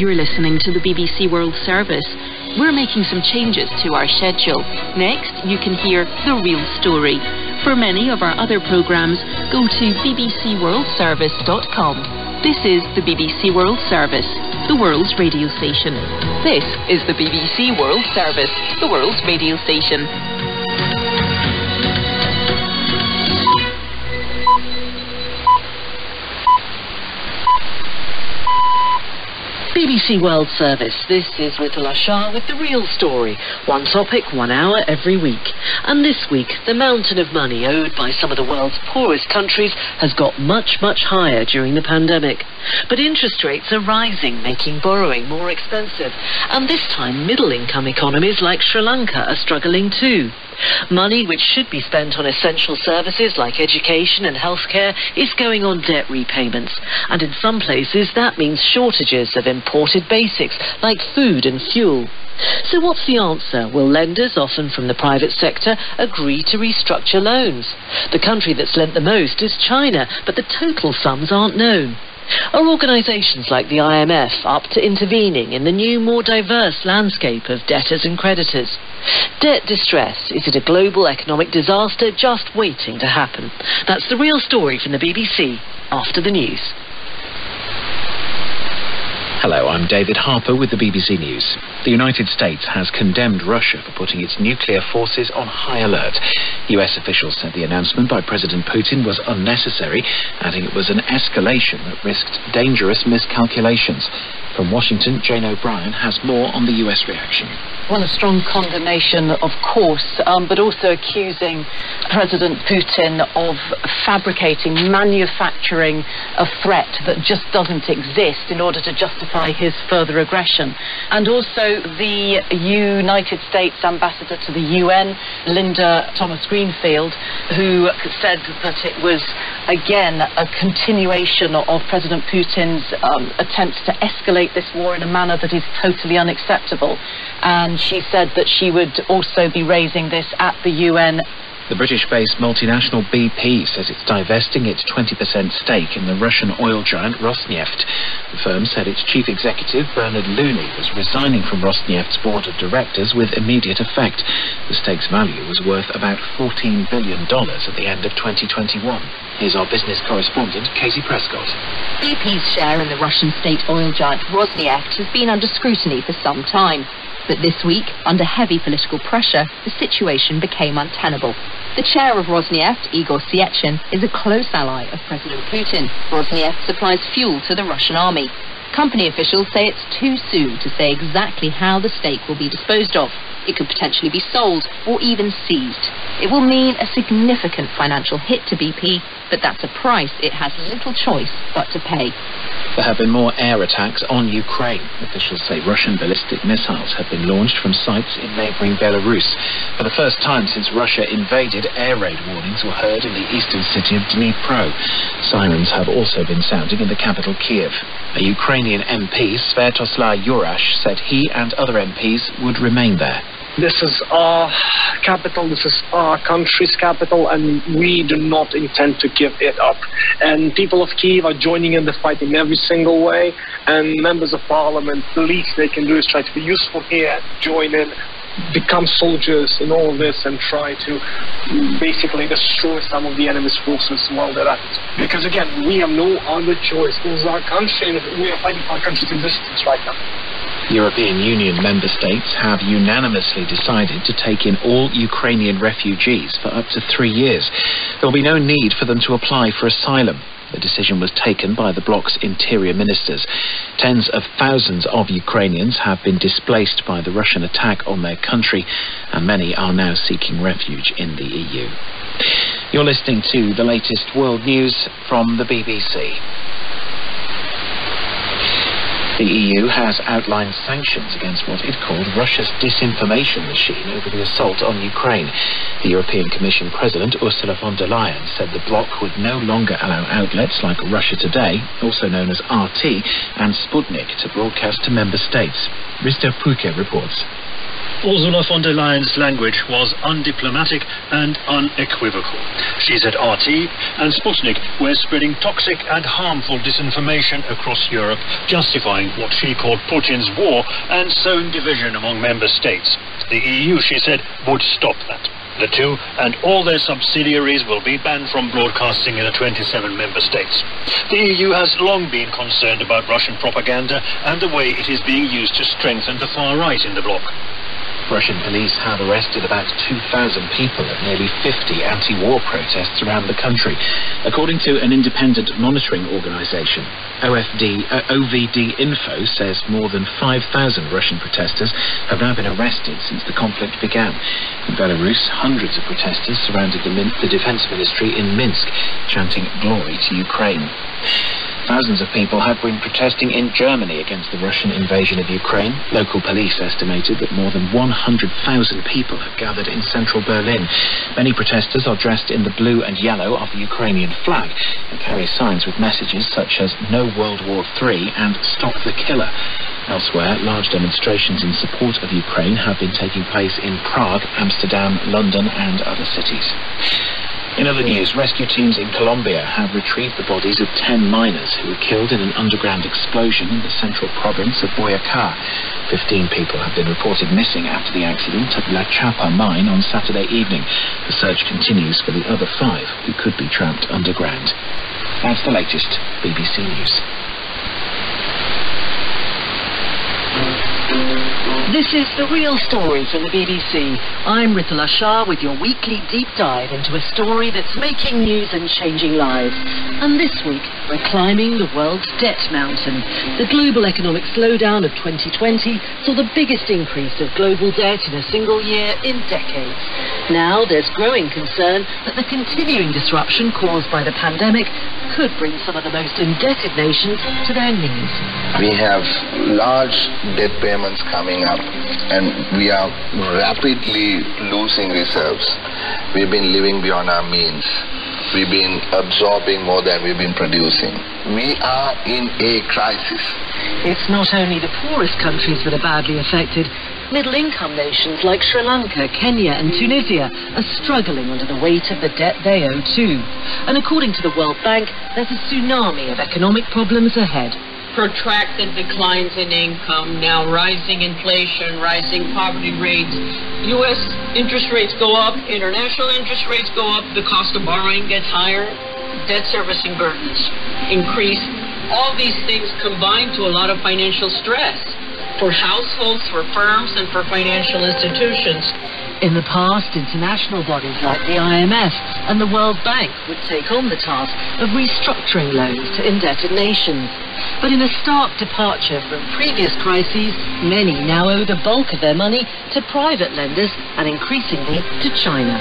You're listening to the BBC World Service. We're making some changes to our schedule. Next, you can hear The Real Story. For many of our other programmes, go to bbcworldservice.com. This is the BBC World Service, the world's radio station. This is the BBC World Service, the world's radio station. BBC World Service. This is Ritala Shah with The Real Story. One topic, 1 hour every week. And this week, the mountain of money owed by some of the world's poorest countries has got much, much higher during the pandemic. But interest rates are rising, making borrowing more expensive. And this time, middle-income economies like Sri Lanka are struggling too. Money which should be spent on essential services like education and healthcare is going on debt repayments. And in some places that means shortages of imported basics like food and fuel. So what's the answer? Will lenders, often from the private sector, agree to restructure loans? The country that's lent the most is China, but the total sums aren't known. Are organisations like the IMF up to intervening in the new, more diverse landscape of debtors and creditors? Debt distress, is it a global economic disaster just waiting to happen? That's The Real Story from the BBC, after the news. Hello, I'm David Harper with the BBC News. The United States has condemned Russia for putting its nuclear forces on high alert. US officials said the announcement by President Putin was unnecessary, adding it was an escalation that risked dangerous miscalculations. From Washington, Jane O'Brien has more on the US reaction. Well, a strong condemnation, of course, but also accusing President Putin of fabricating, manufacturing a threat that just doesn't exist in order to justify his further aggression. And also the United States ambassador to the UN, Linda Thomas-Greenfield, who said that it was, again, a continuation of President Putin's attempts to escalate this war in a manner that is totally unacceptable. And she said that she would also be raising this at the UN. The British-based multinational BP says it's divesting its 20% stake in the Russian oil giant Rosneft. The firm said its chief executive, Bernard Looney, was resigning from Rosneft's board of directors with immediate effect. The stake's value was worth about $14 billion at the end of 2021. Here's our business correspondent, Casey Prescott. BP's share in the Russian state oil giant Rosneft has been under scrutiny for some time. But this week, under heavy political pressure, the situation became untenable. The chair of Rosneft, Igor Sechin, is a close ally of President Putin. Rosneft supplies fuel to the Russian army. Company officials say it's too soon to say exactly how the stake will be disposed of. It could potentially be sold or even seized. It will mean a significant financial hit to BP, but that's a price it has little choice but to pay. There have been more air attacks on Ukraine. Officials say Russian ballistic missiles have been launched from sites in neighbouring Belarus. For the first time since Russia invaded, air raid warnings were heard in the eastern city of Dnipro. Sirens have also been sounding in the capital Kiev. A Ukrainian MP, Sviatoslav Yurash, said he and other MPs would remain there. This is our capital, this is our country's capital, and we do not intend to give it up. And people of Kyiv are joining in the fight in every single way, and members of parliament, the least they can do is try to be useful here, join in, become soldiers in all of this, and try to basically destroy some of the enemy's forces while they're at it. Because again, we have no other choice. This is our country, and we are fighting for our country's existence right now. European Union member states have unanimously decided to take in all Ukrainian refugees for up to 3 years. There will be no need for them to apply for asylum. The decision was taken by the bloc's interior ministers. Tens of thousands of Ukrainians have been displaced by the Russian attack on their country, and many are now seeking refuge in the EU. You're listening to the latest world news from the BBC. The EU has outlined sanctions against what it called Russia's disinformation machine over the assault on Ukraine. The European Commission President Ursula von der Leyen said the bloc would no longer allow outlets like Russia Today, also known as RT, and Sputnik to broadcast to member states. Risto Puke reports. Ursula von der Leyen's language was undiplomatic and unequivocal. She said RT and Sputnik were spreading toxic and harmful disinformation across Europe, justifying what she called Putin's war and sowing division among member states. The EU, she said, would stop that. The two and all their subsidiaries will be banned from broadcasting in the 27 member states. The EU has long been concerned about Russian propaganda and the way it is being used to strengthen the far right in the bloc. Russian police have arrested about 2,000 people at nearly 50 anti-war protests around the country. According to an independent monitoring organisation, OVD Info says more than 5,000 Russian protesters have now been arrested since the conflict began. In Belarus, hundreds of protesters surrounded the defence ministry in Minsk, chanting "Glory to Ukraine." Thousands of people have been protesting in Germany against the Russian invasion of Ukraine. Local police estimated that more than 100,000 people have gathered in central Berlin. Many protesters are dressed in the blue and yellow of the Ukrainian flag and carry signs with messages such as "No World War III" and "Stop the Killer." Elsewhere, large demonstrations in support of Ukraine have been taking place in Prague, Amsterdam, London and other cities. In other news, rescue teams in Colombia have retrieved the bodies of 10 miners who were killed in an underground explosion in the central province of Boyacá. 15 people have been reported missing after the accident at La Chapa mine on Saturday evening. The search continues for the other 5 who could be trapped underground. That's the latest BBC News. This is The Real Story from the BBC. I'm Rithala Shah with your weekly deep dive into a story that's making news and changing lives. And this week, we're climbing the world's debt mountain. The global economic slowdown of 2020 saw the biggest increase of global debt in a single year in decades. Now there's growing concern that the continuing disruption caused by the pandemic could bring some of the most indebted nations to their knees. We have large debt payments coming up and we are rapidly losing reserves. We've been living beyond our means. We've been absorbing more than we've been producing. We are in a crisis. It's not only the poorest countries that are badly affected. Middle-income nations like Sri Lanka, Kenya and Tunisia are struggling under the weight of the debt they owe too. And according to the World Bank, there's a tsunami of economic problems ahead. Protracted declines in income, now rising inflation, rising poverty rates. U.S. interest rates go up, international interest rates go up, the cost of borrowing gets higher, debt servicing burdens increase. All these things combine to a lot of financial stress for households, for firms, and for financial institutions. In the past, international bodies like the IMF and the World Bank would take on the task of restructuring loans to indebted nations. But in a stark departure from previous crises, many now owe the bulk of their money to private lenders and increasingly to China.